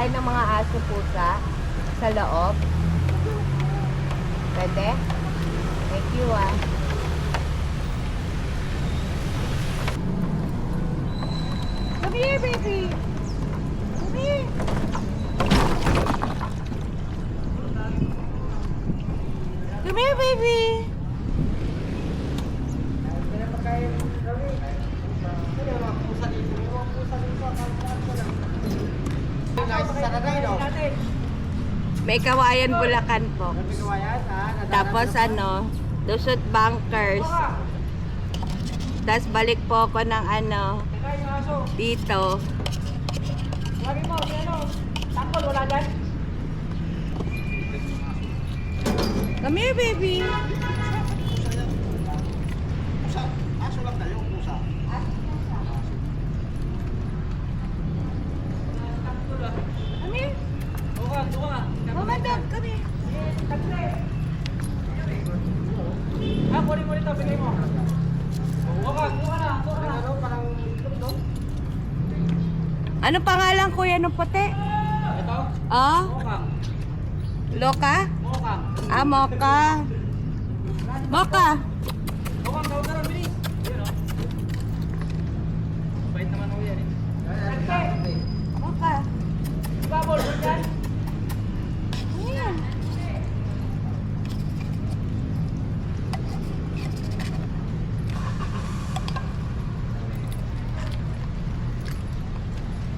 pagkain ng mga aso pusa sa loob? Pwede? Thank you ah. Come here, baby. Come here. Come here, baby. May Kawayan, Bulacan po. Tapos ano, Lusot Bankers. Tapos balik po ako ng ano, dito. Lagi mo, ano? Takol, wala dyan? Come here, baby. Pusa. Aso lang tayo, pusa. Come here. Duwa. Mama, dog, come here. Kunin mo dito, bigay mo. Duwa na. Ano, parang itlog, no? Ano pangalan kuya ng puti? Ito? Oh, Mokang. Loka? Mokang. Ah, Moka. Moka. Mokang, tawag ka ron, bilis. Yun, o. Bait naman ako yan, eh. Moka. Babol, dyan. Ayan.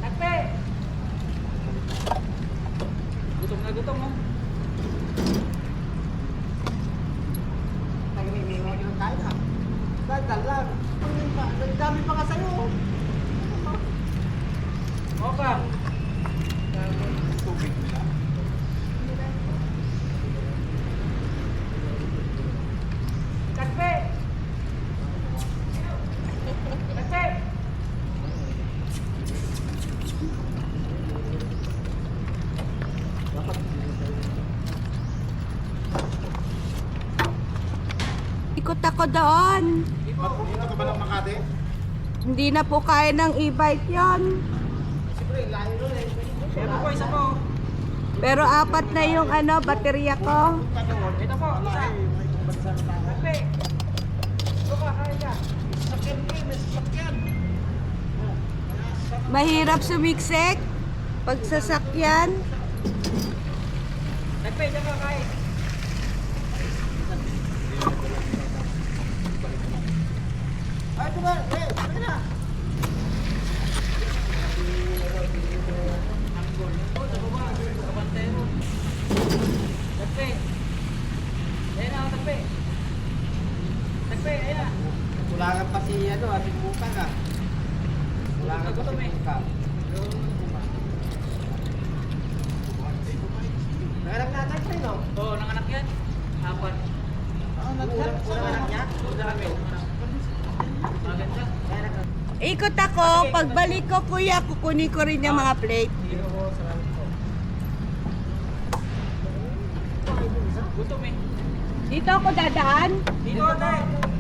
Takpe! Gutom, no? Nagmimingay yung kain, ha? Daldal lang. Ang dami pa nga sa'yo. Mokang. Tubig nila. Takpe! Takpe! Ikot ako doon. Dito ka ba ng Makati? Hindi na po kaya ng e-bike yon. Siyempre, layo nun eh. Ito po, isa po. Pero apat na yung ano, baterya ko. Ito po, isa. Takpe! Luka, kaya ka. Sakyan ko eh, may sakyan. Mahirap sumiksik pag sasakyan. Takpe, dyan ka kaya. Ay, ito ba? Eh, sige na. Takpe! Ayan na, takpe! Takpe, ayan na. Kulangan pa si, ano, si Bukang, ha? Kulangan pa si Bukang. Nanganak na anak tayo, no? Oo, nanganak yan. Apat. Nanganak niya? Dami. Maganda. Ikot ako. Pagbalik ko kuya, kukunin ko rin yung mga plate. Dito po, salamat po. Gutom eh. Dito ako dadaan. Dito, tayo.